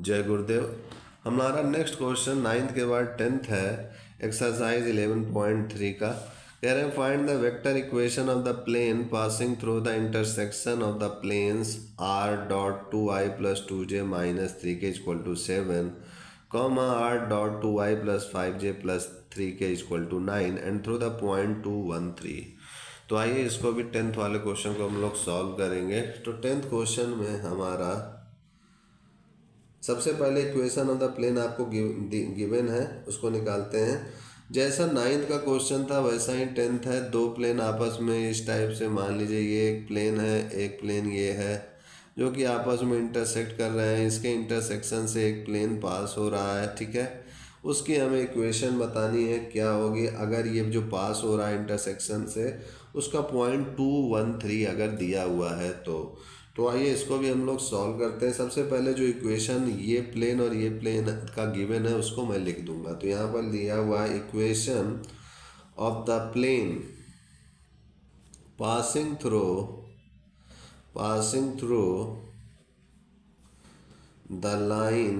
जय गुरुदेव। हमारा next question 9th के बाद 10th है, एक्सरसाइज 11.3 का। कह रहे हैं find the vector equation of the plane passing through the intersection of the planes r dot 2i plus 2j minus 3k equal to 7, comma r dot 2i plus 5j plus 3k equal to 9 and through the point 213। तो आइए इसको भी 10th वाले question को हम लोग solve करेंगे। तो 10th क्वेश्चन में हमारा सबसे पहले इक्वेशन ऑफ द प्लेन आपको गिवन है, उसको निकालते हैं। जैसा 9th का क्वेश्चन था वैसा ही 10th है। दो प्लेन आपस में इस टाइप से, मान लीजिए ये एक प्लेन है, एक प्लेन ये है, जो कि आपस में इंटरसेक्ट कर रहे हैं। इसके इंटरसेक्शन से एक प्लेन पास हो रहा है, ठीक है। उसकी हमें इक्वेशन बतानी है क्या होगी अगर ये जो पास हो रहा है इंटरसेक्शन से, उसका पॉइंट 213 अगर दिया हुआ है तो आइए इसको भी हम लोग सॉल्व करते हैं। सबसे पहले जो इक्वेशन ये प्लेन और ये प्लेन का गिवन है उसको मैं लिख दूंगा। तो यहाँ पर दिया हुआ है equation of the plane passing through the line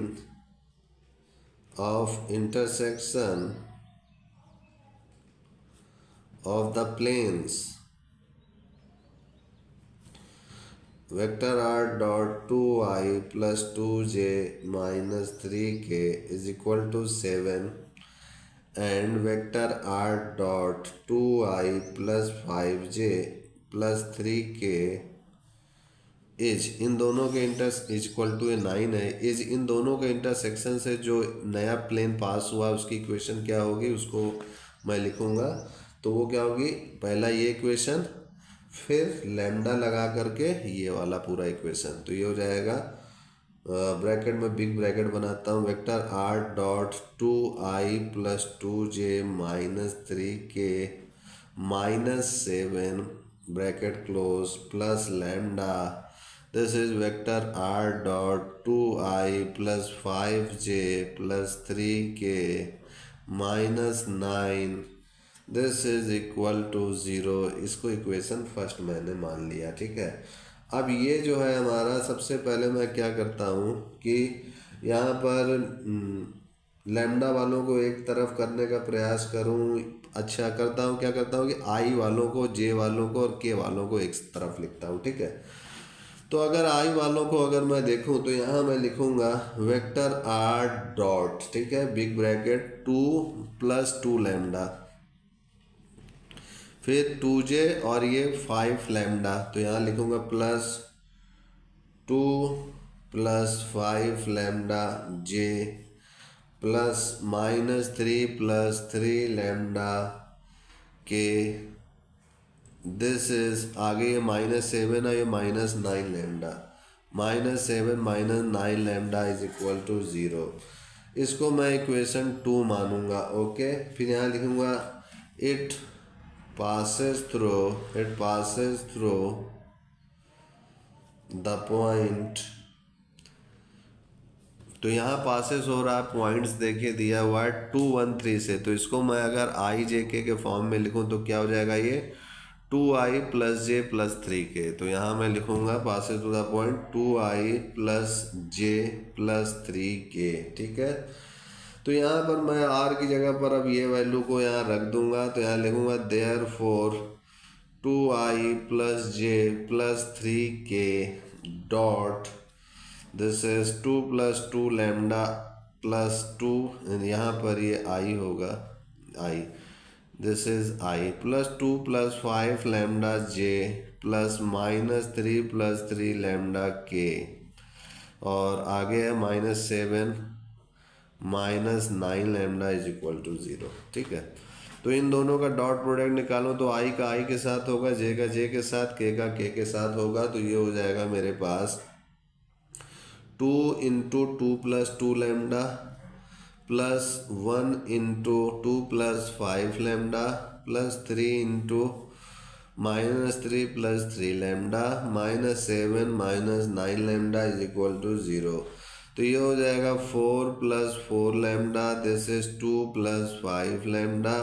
of intersection of the planes vector r dot 2i plus 2j minus 3k is equal to 7 and vector r dot 2i plus 5j plus 3k is, इन दोनों के equal to 9 है। Is इन दोनों के intersection से जो नया प्लेन पास हुआ उसकी इक्वेशन क्या होगी उसको मैं लिखूँगा। तो वो क्या होगी, पहला ये इक्वेशन, फिर लैम्डा लगा करके ये वाला पूरा इक्वेशन। तो ये हो जाएगा, ब्रैकेट में बिग ब्रैकेट बनाता हूँ, vector r dot 2i plus 2j minus 3k minus 7 bracket close plus lambda, this is vector r dot 2i plus 5j plus 3k minus 9, this is equal to 0। इसको equation first मैंने मान लिया, ठीक है। अब ये जो है हमारा, सबसे पहले मैं क्या करता हूँ कि यहाँ पर लैम्डा वालों को एक तरफ करने का प्रयास करूँ। अच्छा करता हूँ, क्या करता हूँ कि आई वालों को, जे वालों को और के वालों को एक तरफ लिखता हूँ, ठीक है। तो अगर आई वालों को अगर मैं देखूँ तो यहाँ मैं लिखूँगा वेक्टर आर डॉट, ठीक है, बिग ब्रैकेट 2 प्लस 2 लैम्डा, फिर 2j और ये 5 लैम्डा। तो यहाँ लिखूँगा plus 2 plus 5 lambda j plus minus 3 plus 3 lambda k, this is, आगे ये माइनस 7 है, ये minus 9 lambda, minus 7 minus 9 lambda is equal to 0। इसको मैं इक्वेशन 2 मानूंगा, ओके। फिर यहाँ लिखूँगा it passes through the point। तो यहाँ पासेस हो रहा है, पॉइंट्स देखिए दिया हुआ है 213 से। तो इसको मैं अगर आई जे के फॉर्म में लिखूँ तो क्या हो जाएगा, ये 2i plus j plus 3k। तो यहाँ मैं लिखूँगा passes to the point 2i plus j plus 3k, ठीक है। तो यहाँ पर मैं r की जगह पर अब ये वैल्यू को यहाँ रख दूंगा। तो यहाँ लिखूँगा therefore 2i plus j plus 3k dot, this is 2 plus 2 lambda plus 2, यहाँ पर ये i होगा, i, this is i plus 2 plus 5 lambda j plus minus 3 plus 3 lambda k, और आगे है minus 7 minus 9 lambda is equal to 0, ठीक है। तो इन दोनों का डॉट प्रोडक्ट निकालो तो आई का आई के साथ होगा, जे का जे के साथ, के का के के साथ होगा। तो ये हो जाएगा मेरे पास 2 into 2 plus 2 lambda plus 1 into 2 plus 5 lambda plus 3 into minus 3 plus 3 lambda minus 7 minus 9 lambda is equal to 0। तो ये हो जाएगा 4 plus 4 lambda, this is 2 plus 5 lambda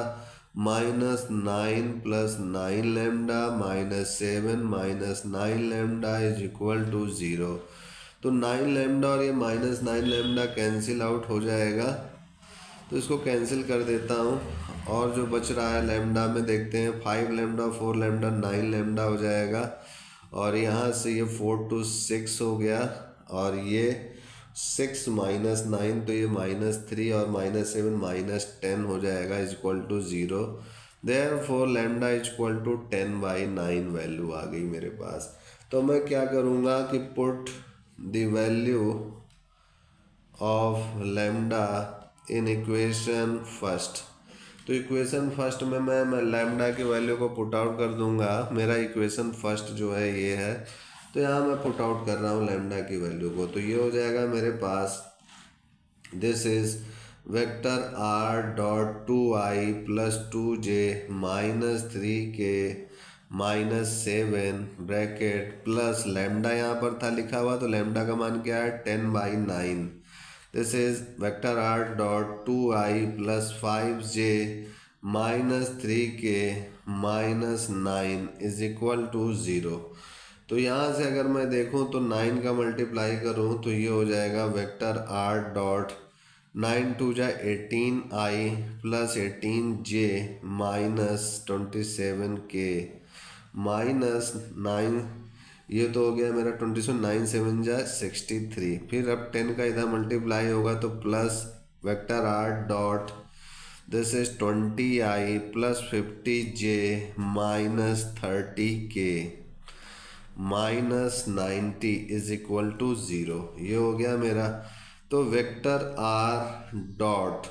minus 9 plus 9 lambda minus 7 minus 9 lambda is equal to 0। तो 9 lambda और ये -9 lambda cancel out हो जाएगा, तो इसको कैंसिल कर देता हूँ। और जो बच रहा है लैम्डा में देखते हैं, 5 लैम्डा 4 लैम्डा 9 लैम्डा हो जाएगा। और यहाँ से ये 4 to 6 हो गया, और ये 6 माइनस 9 तो ये -3 और -7 -10 हो जाएगा is equal to 0। Therefore lambda is equal to 10/9 value आ गई मेरे पास। तो मैं क्या करूँगा कि put the value of lambda in equation first. तो इक्वेशन फर्स्ट में मैं लैम्डा की वैल्यू को पुट आउट कर दूंगा। मेरा इक्वेशन फर्स्ट जो है ये है, तो यहाँ मैं पुट आउट कर रहा हूँ लैम्डा की वैल्यू को। तो ये हो जाएगा मेरे पास, this is vector r dot 2i plus 2j -3k -7 bracket plus lambda यहाँ पर था लिखा हुआ, तो लैम्डा का मान क्या है 10/9। This is vector r dot 2i plus 5j -3k -9 is equal to 0। तो यहाँ से अगर मैं देखूँ तो 9 का मल्टीप्लाई करूँ तो ये हो जाएगा वेक्टर r डॉट 9 2 जा 18i प्लस 18j -27k -9, ये तो हो गया मेरा 27 9 7 जा 63। फिर अब 10 का इधर मल्टीप्लाई होगा तो plus vector r dot this is 20i plus 50j -30k -90 is equal to 0। ये हो गया मेरा। तो वेक्टर r डॉट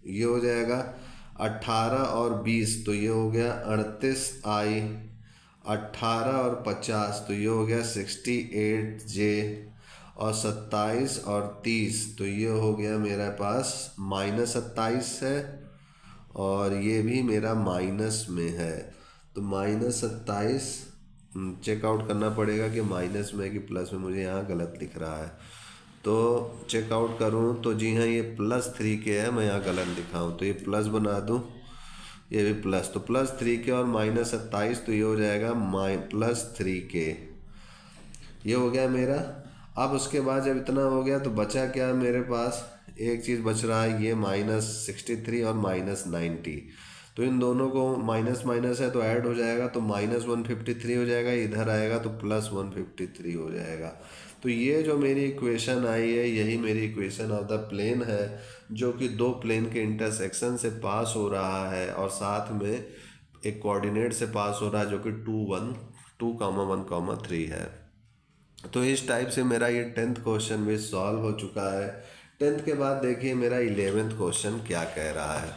ये हो जाएगा 18 और 20, तो ये हो गया 38i, 18 और 50 तो ये हो गया 68j, और 27 और 30 तो ये हो गया मेरे पास -27 है, और ये भी मेरा माइनस में है। तो -27 चेकआउट करना पड़ेगा कि माइनस में कि प्लस में, मुझे यहाँ गलत दिख रहा है। तो चेकआउट करूँ तो जी हाँ ये +3k है, मैं यहाँ गलत लिखा हूँ, तो ये प्लस बना दूँ, ये भी प्लस, तो +3k और -27 तो ये हो जाएगा +3k। ये हो गया मेरा। अब उसके बाद जब इतना हो गया तो बचा क्या मेरे पास, एक चीज़ बच रहा है, ये -63 और -90। तो इन दोनों को माइनस माइनस है तो ऐड हो जाएगा, तो -153 हो जाएगा, इधर आएगा तो +153 हो जाएगा। तो ये जो मेरी इक्वेशन आई है, यही मेरी इक्वेशन ऑफ द प्लेन है, जो कि दो प्लेन के इंटरसेक्शन से पास हो रहा है, और साथ में एक कोऑर्डिनेट से पास हो रहा है जो कि 2, 1, 3 है। तो इस टाइप से मेरा ये 10th क्वेश्चन भी सॉल्व हो चुका है। 10th के बाद देखिए मेरा 11th क्वेश्चन क्या कह रहा है।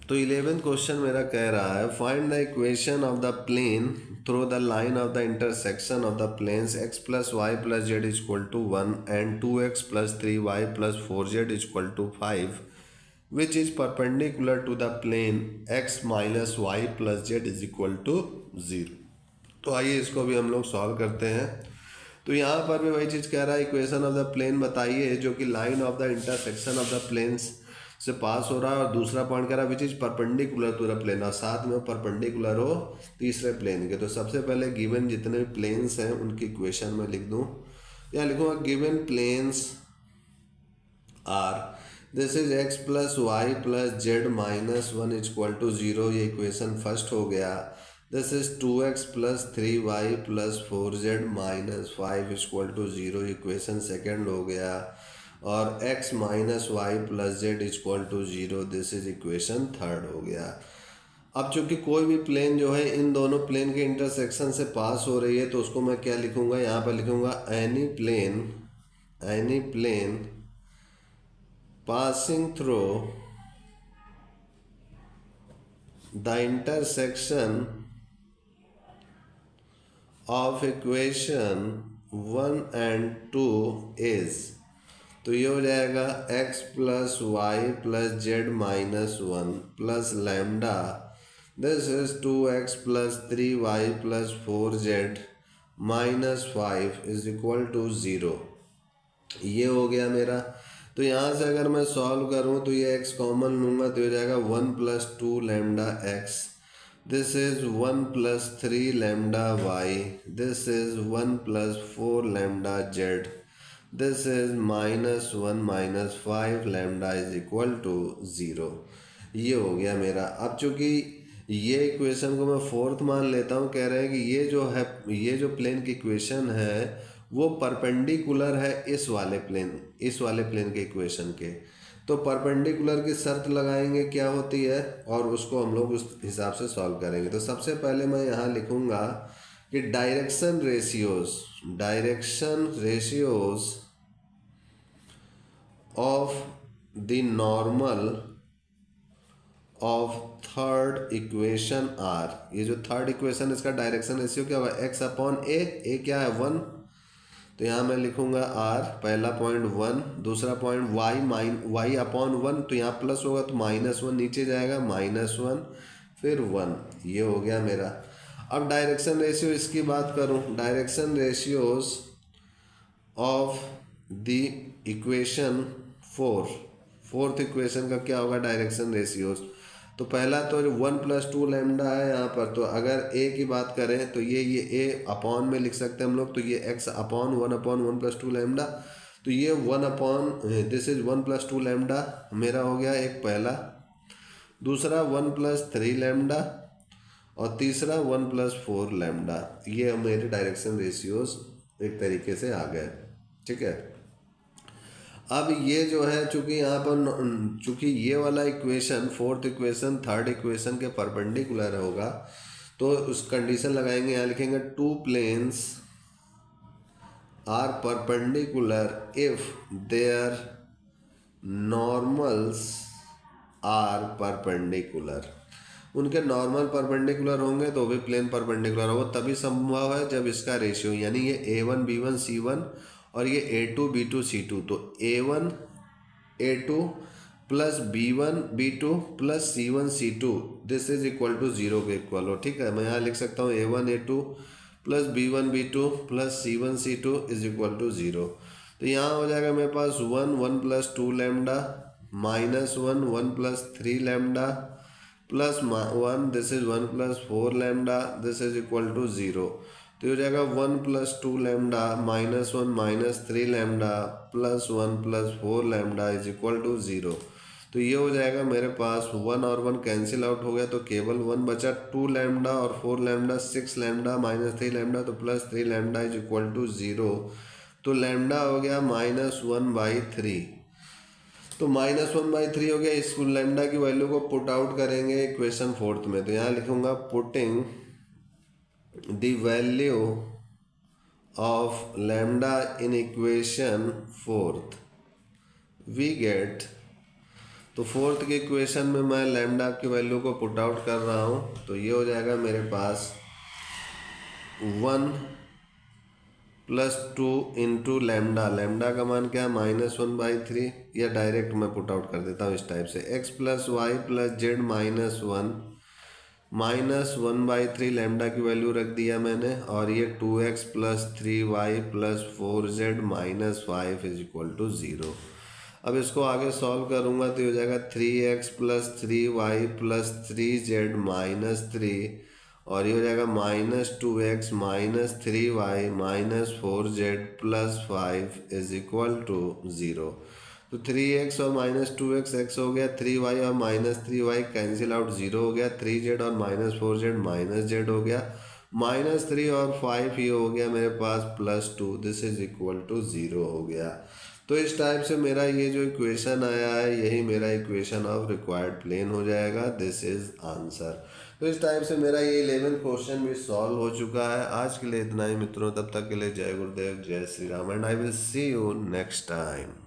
तो 11th क्वेश्चन मेरा कह रहा है, find the equation of the plane through the line of the intersection of the planes x plus y plus z is equal to 1 and 2x plus 3y plus 4z is equal to 5 which is perpendicular to the plane x minus y plus z is equal to 0। तो आइए इसको भी हम लोग solve करते हैं। तो यहाँ पर भी वही चीज़ कह रहा है, इक्वेशन ऑफ द प्लेन बताइए जो कि line of the intersection of the planes से पास हो रहा है, और दूसरा पॉइंट कह रहा है which is perpendicular to the plane, और साथ में परपेंडिकुलर हो तीसरे प्लेन के। तो सबसे पहले गिवन जितने भी प्लेन्स हैं उनकी इक्वेशन में लिख दूँ, या लिखूँगा given planes are, this is x plus y plus z -1 is equal to 0, ये इक्वेशन फर्स्ट हो गया। This is 2x plus 3y plus 4z -5 is equal to 0, equation second हो गया। और x minus y plus z is equal to 0, this is equation third हो गया। अब चूंकि कोई भी प्लेन जो है इन दोनों प्लेन के इंटरसेक्शन से पास हो रही है, तो उसको मैं क्या लिखूँगा, यहाँ पर लिखूँगा any plane passing through the intersection of equation 1 and 2 is, तो ये हो जाएगा x plus y plus z -1 plus lambda, this is 2x plus 3y plus 4z -5 is equal to 0। ये हो गया मेरा। तो यहाँ से अगर मैं सॉल्व करूँ तो ये x कॉमन लूँगा तो हो जाएगा 1 plus 2 lambda x This is 1 plus 3 lambda y. This is 1 plus 4 lambda z. This is minus 1 minus 5 lambda is equal to 0. ये हो गया मेरा। अब चूंकि ये इक्वेशन को मैं फोर्थ मान लेता हूँ, कह रहे हैं कि ये जो प्लेन की इक्वेशन है वो परपेंडिकुलर है इस वाले प्लेन के इक्वेशन के। तो परपेंडिकुलर की शर्त लगाएंगे क्या होती है और उसको हम लोग उस हिसाब से सॉल्व करेंगे। तो सबसे पहले मैं यहाँ लिखूँगा कि direction ratios of the normal of third equation are. ये जो थर्ड इक्वेशन इसका डायरेक्शन रेशियो क्या होगा, एक्स अपॉन ए क्या है 1, तो यहाँ मैं लिखूंगा आर, पहला पॉइंट 1, दूसरा पॉइंट वाई अपॉन 1, तो यहाँ प्लस होगा तो -1 नीचे जाएगा -1 फिर 1, ये हो गया मेरा। अब डायरेक्शन रेशियो इसकी बात करूँ, direction ratios of the equation fourth equation का क्या होगा डायरेक्शन रेशियोज। तो पहला तो 1 प्लस 2 लैम्डा है यहाँ पर, तो अगर ए की बात करें तो ये ए अपॉन में लिख सकते हैं हम लोग, तो ये एक्स अपॉन 1 प्लस 2 लैम्डा, तो ये 1 upon this is 1 plus 2 lambda मेरा हो गया एक पहला, दूसरा 1 प्लस 3 लैम्डा और तीसरा 1 प्लस 4 लैम्डा। ये मेरे डायरेक्शन रेशियोज एक तरीके से आ गए, ठीक है। अब ये जो है चूँकि यहाँ पर चूँकि ये वाला equation fourth equation third equation के परपेंडिकुलर होगा, तो उस कंडीशन लगाएंगे, यहाँ लिखेंगे 2 planes are perpendicular if their normals are perpendicular. उनके नॉर्मल परपेंडिकुलर होंगे तो भी प्लेन परपेंडिकुलर होगा, तभी संभव है जब इसका रेशियो यानी ये A1 B1 C1 और ये A2 B2 C2, तो A1 A2 plus B1 B2 plus C1 C2 this is equal to 0 के इक्वल हो, ठीक है। मैं यहाँ लिख सकता हूँ A1 A2 plus B1 B2 plus C1 C2 is equal to 0। तो यहाँ हो जाएगा मेरे पास 1 plus 2 lambda -1 1 plus 3 lambda plus 1 this is 1 plus 4 lambda this is equal to 0। तो हो जाएगा 1 plus 2 lambda -1 minus 3 lambda plus 1 plus 4 lambda is equal to 0। तो ये हो जाएगा मेरे पास 1 और 1 कैंसिल आउट हो गया, तो केवल 1 बचा, 2 लैम्डा और 4 लैम्डा 6 लैम्डा माइनस 3 लैम्डा तो plus 3 lambda is equal to 0। तो लैम्डा हो गया -1/3, तो -1/3 हो गया। इस लैम्डा की वैल्यू को पुट आउट करेंगे इक्वेशन फोर्थ में, तो यहाँ लिखूंगा putting the value of lambda in equation fourth we get, तो फोर्थ के इक्वेशन में मैं लैम्डा की वैल्यू को पुट आउट कर रहा हूँ, तो ये हो जाएगा मेरे पास 1 प्लस 2 इंटू लैम्डा, लैम्डा का मान क्या है -1/3, या डायरेक्ट मैं पुट आउट कर देता हूँ इस टाइप से, x plus y plus z -1/3 lambda की वैल्यू रख दिया मैंने, और ये 2x plus 3y plus 4z -5 is equal to 0। अब इसको आगे सॉल्व करूँगा तो हो जाएगा 3x plus 3y plus 3z -3, और ये हो जाएगा -2x minus 3y minus 4z plus 5 is equal to 0। तो 3x और -2x x हो गया, 3y और -3y कैंसिल आउट 0 हो गया, 3z और -4z -z हो गया, -3 और 5 ये हो गया मेरे पास +2 दिस इज इक्वल टू 0 हो गया। तो इस टाइप से मेरा ये जो इक्वेशन आया है यही मेरा इक्वेशन ऑफ रिक्वायर्ड प्लेन हो जाएगा, दिस इज आंसर। तो इस टाइप से मेरा ये 11th क्वेश्चन भी सॉल्व हो चुका है। आज के लिए इतना ही मित्रों, तब तक के लिए जय गुरुदेव, जय Shri Ram, and I will see you next time.